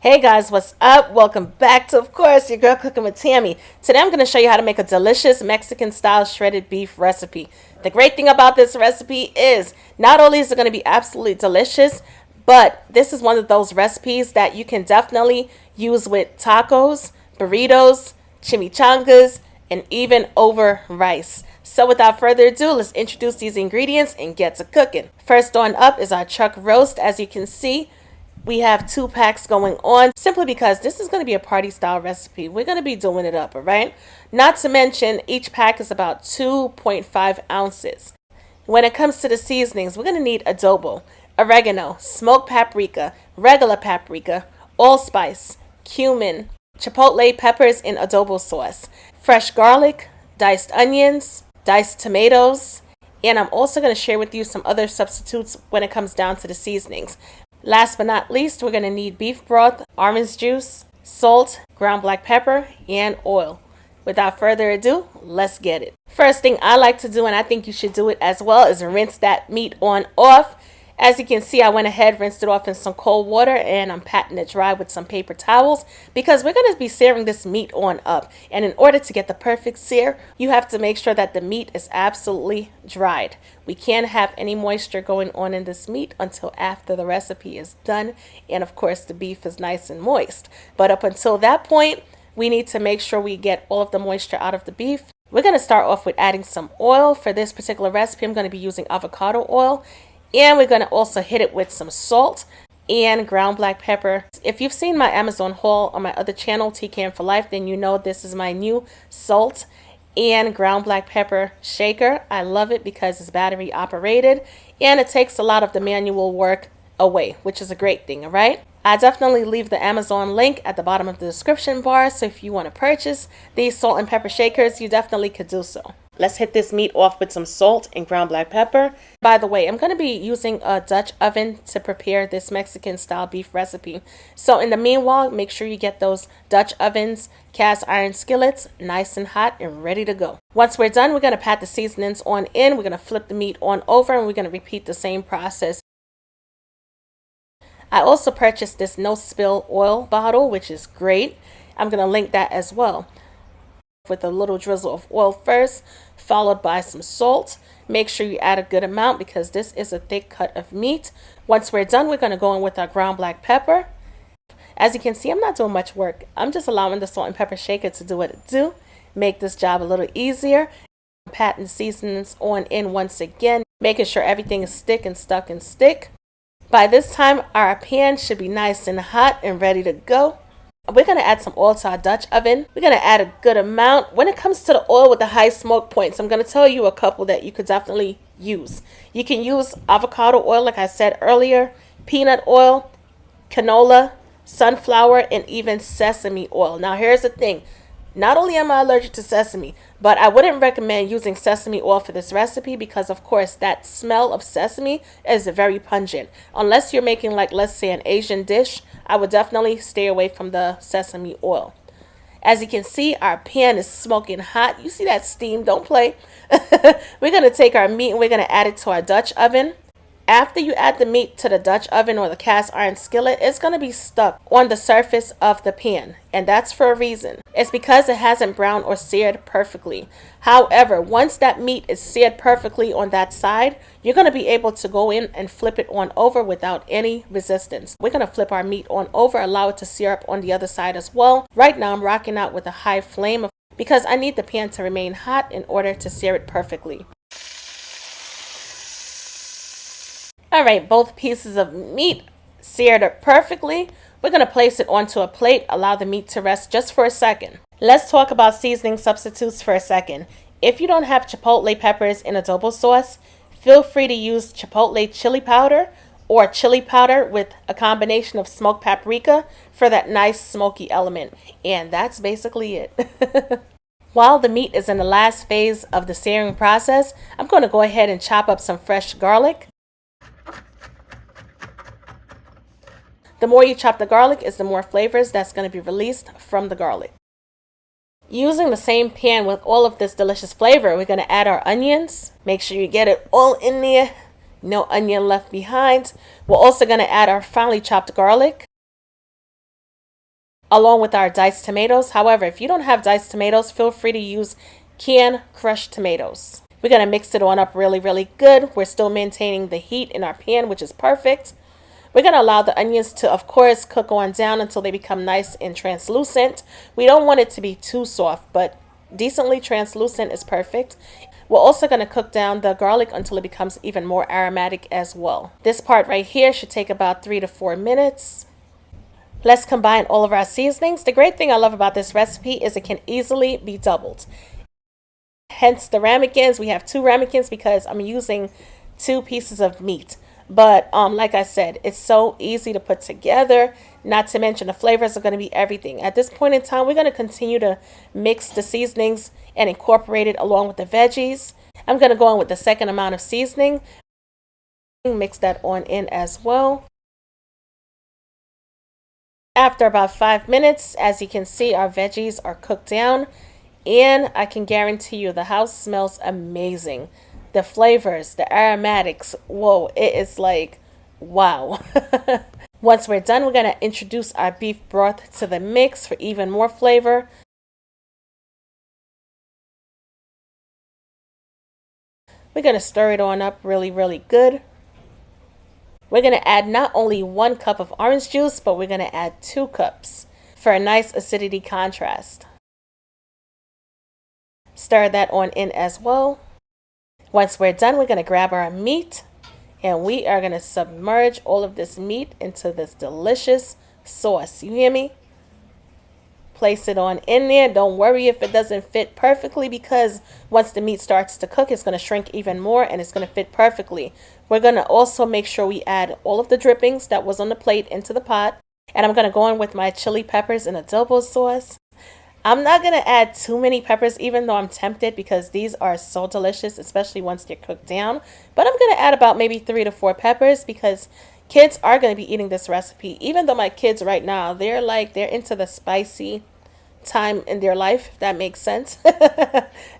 Hey guys, what's up? Welcome back to, of course, your girl cooking with Tammy. Today I'm going to show you how to make a delicious Mexican style shredded beef recipe. The great thing about this recipe is not only is it going to be absolutely delicious, but this is one of those recipes that you can definitely use with tacos, burritos, chimichangas, and even over rice. So without further ado, let's introduce these ingredients and get to cooking. First on up is our chuck roast. As you can see, we have 2 packs going on simply because this is going to be a party style recipe. We're going to be doing it up, all right? Not to mention each pack is about 2.5 ounces. When it comes to the seasonings, we're going to need adobo, oregano, smoked paprika, regular paprika, allspice, cumin, chipotle peppers in adobo sauce, fresh garlic, diced onions, diced tomatoes, and I'm also going to share with you some other substitutes when it comes down to the seasonings. Last but not least, we're going to need beef broth, orange juice, salt, ground black pepper, and oil. Without further ado, let's get it. First thing I like to do, and I think you should do it as well, is rinse that meat on off. As you can see, I went ahead, rinsed it off in some cold water, and I'm patting it dry with some paper towels because we're going to be searing this meat on up. And in order to get the perfect sear, you have to make sure that the meat is absolutely dried. We can't have any moisture going on in this meat until after the recipe is done. And of course, the beef is nice and moist. But up until that point, we need to make sure we get all of the moisture out of the beef. We're going to start off with adding some oil. For this particular recipe, I'm going to be using avocado oil. And we're going to also hit it with some salt and ground black pepper. If you've seen my Amazon haul on my other channel, TCAN for Life, then you know this is my new salt and ground black pepper shaker. I love it because it's battery operated and it takes a lot of the manual work away, which is a great thing, all right? I definitely leave the Amazon link at the bottom of the description bar, so if you want to purchase these salt and pepper shakers, you definitely could do so. Let's hit this meat off with some salt and ground black pepper. By the way, I'm going to be using a Dutch oven to prepare this Mexican style beef recipe. So in the meanwhile, make sure you get those Dutch ovens, cast iron skillets, nice and hot and ready to go. Once we're done, we're going to pat the seasonings on in. We're going to flip the meat on over and we're going to repeat the same process. I also purchased this no spill oil bottle, which is great. I'm going to link that as well. With a little drizzle of oil first, followed by some salt. Make sure you add a good amount because this is a thick cut of meat. Once we're done, we're going to go in with our ground black pepper. As you can see, I'm not doing much work. I'm just allowing the salt and pepper shaker to do what it do. Make this job a little easier. Patting the seasonings on in once again, making sure everything is stick and stuck and stick. By this time, our pan should be nice and hot and ready to go. We're going to add some oil to our Dutch oven. We're going to add a good amount. When it comes to the oil with the high smoke points, I'm going to tell you a couple that you could definitely use. You can use avocado oil, like I said earlier, peanut oil, canola, sunflower, and even sesame oil. Now, here's the thing. Not only am I allergic to sesame, but I wouldn't recommend using sesame oil for this recipe because, of course, that smell of sesame is very pungent. Unless you're making, like, let's say, an Asian dish, I would definitely stay away from the sesame oil. As you can see, our pan is smoking hot. You see that steam? Don't play. We're going to take our meat and we're going to add it to our Dutch oven. After you add the meat to the Dutch oven or the cast iron skillet, it's going to be stuck on the surface of the pan. And that's for a reason. It's because it hasn't browned or seared perfectly. However, once that meat is seared perfectly on that side, you're going to be able to go in and flip it on over without any resistance. We're going to flip our meat on over, allow it to sear up on the other side as well. Right now, I'm rocking out with a high flame because I need the pan to remain hot in order to sear it perfectly. Alright, both pieces of meat seared up perfectly. We're going to place it onto a plate, allow the meat to rest just for a second. Let's talk about seasoning substitutes for a second. If you don't have chipotle peppers in adobo sauce, feel free to use chipotle chili powder or chili powder with a combination of smoked paprika for that nice smoky element. And that's basically it. While the meat is in the last phase of the searing process, I'm going to go ahead and chop up some fresh garlic. The more you chop the garlic is the more flavors that's going to be released from the garlic. Using the same pan with all of this delicious flavor, we're going to add our onions. Make sure you get it all in there. No onion left behind. We're also going to add our finely chopped garlic. along with our diced tomatoes. However, if you don't have diced tomatoes, feel free to use canned crushed tomatoes. We're going to mix it on up really, really good. We're still maintaining the heat in our pan, which is perfect. We're going to allow the onions to, of course, cook on down until they become nice and translucent. We don't want it to be too soft, but decently translucent is perfect. We're also going to cook down the garlic until it becomes even more aromatic as well. This part right here should take about 3 to 4 minutes. Let's combine all of our seasonings. The great thing I love about this recipe is it can easily be doubled. Hence the ramekins. We have 2 ramekins because I'm using 2 pieces of meat. But like I said, it's so easy to put together. Not to mention the flavors are going to be everything. At this point in time, we're going to continue to mix the seasonings and incorporate it along with the veggies. I'm going to go in with the second amount of seasoning. Mix that on in as well. After about 5 minutes, as you can see, our veggies are cooked down, and I can guarantee you the house smells amazing. The flavors, the aromatics, whoa, it is like, wow. Once we're done, we're going to introduce our beef broth to the mix for even more flavor. We're going to stir it on up really, really good. We're going to add not only 1 cup of orange juice, but we're going to add 2 cups for a nice acidity contrast. Stir that on in as well. Once we're done, we're going to grab our meat and we are going to submerge all of this meat into this delicious sauce. You hear me? Place it on in there. Don't worry if it doesn't fit perfectly, because once the meat starts to cook, it's going to shrink even more and it's going to fit perfectly. We're going to also make sure we add all of the drippings that was on the plate into the pot. And I'm going to go in with my chili peppers and adobo sauce. I'm not going to add too many peppers, even though I'm tempted, because these are so delicious, especially once they're cooked down. But I'm going to add about maybe 3 to 4 peppers because kids are going to be eating this recipe. Even though my kids right now, they're into the spicy time in their life, if that makes sense.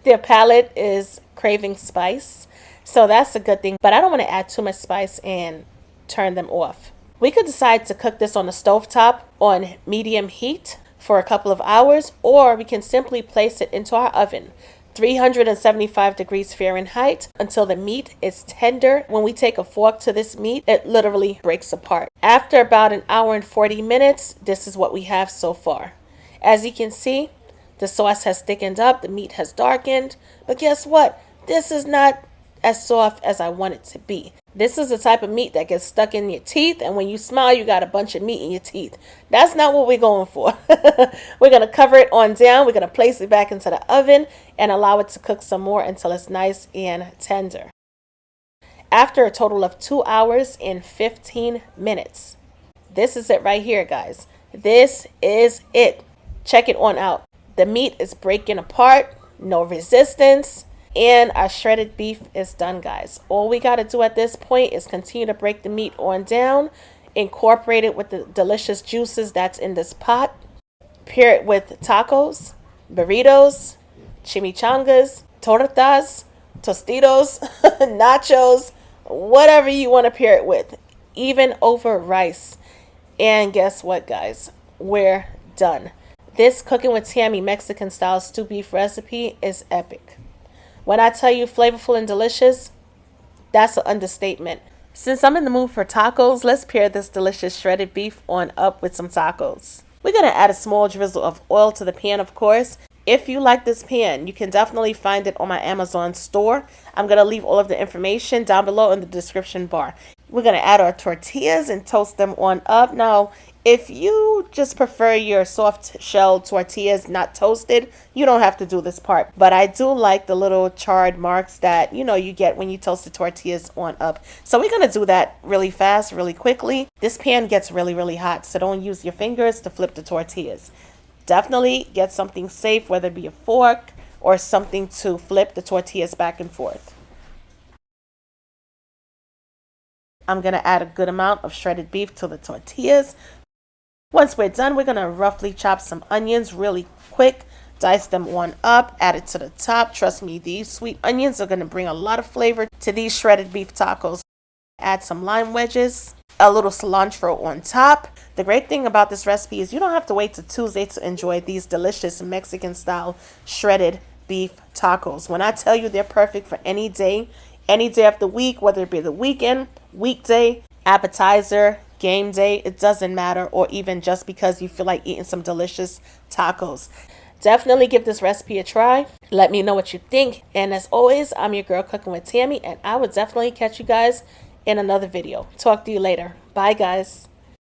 Their palate is craving spice. So that's a good thing. But I don't want to add too much spice and turn them off. We could decide to cook this on the stovetop on medium heat for a couple of hours, or we can simply place it into our oven, 375 degrees Fahrenheit, until the meat is tender. When we take a fork to this meat, it literally breaks apart. After about 1 hour and 40 minutes, this is what we have so far. As you can see, the sauce has thickened up, the meat has darkened, but guess what? This is not as soft as I want it to be. This is the type of meat that gets stuck in your teeth, and when you smile, you got a bunch of meat in your teeth. That's not what we're going for. We're going to cover it on down. We're going to place it back into the oven and allow it to cook some more until it's nice and tender. After a total of 2 hours and 15 minutes, this is it right here, guys. This is it. Check it on out. The meat is breaking apart, no resistance. And our shredded beef is done, guys. All we got to do at this point is continue to break the meat on down, incorporate it with the delicious juices that's in this pot, pair it with tacos, burritos, chimichangas, tortas, tostitos, nachos, whatever you want to pair it with, even over rice. And guess what, guys? We're done. This Cooking with Tammy Mexican style stew beef recipe is epic. When I tell you flavorful and delicious, that's an understatement. Since I'm in the mood for tacos, let's pair this delicious shredded beef on up with some tacos. We're going to add a small drizzle of oil to the pan, of course. If you like this pan, you can definitely find it on my Amazon store. I'm going to leave all of the information down below in the description bar. We're going to add our tortillas and toast them on up. Now, if you just prefer your soft shell tortillas not toasted, you don't have to do this part. But I do like the little charred marks that, you get when you toast the tortillas on up. So we're going to do that really fast, really quickly. This pan gets really, really hot, so don't use your fingers to flip the tortillas. Definitely get something safe, whether it be a fork or something to flip the tortillas back and forth. I'm going to add a good amount of shredded beef to the tortillas. Once we're done, we're going to roughly chop some onions really quick, dice them on up, add it to the top. Trust me, these sweet onions are going to bring a lot of flavor to these shredded beef tacos. Add some lime wedges, a little cilantro on top. The great thing about this recipe is you don't have to wait till Tuesday to enjoy these delicious Mexican style shredded beef tacos. When I tell you they're perfect for any day of the week, whether it be the weekend, weekday, appetizer, game day, it doesn't matter, or even just because you feel like eating some delicious tacos. Definitely give this recipe a try. Let me know what you think. And as always, I'm your girl cooking with Tammy, and I will definitely catch you guys in another video. Talk to you later. Bye, guys.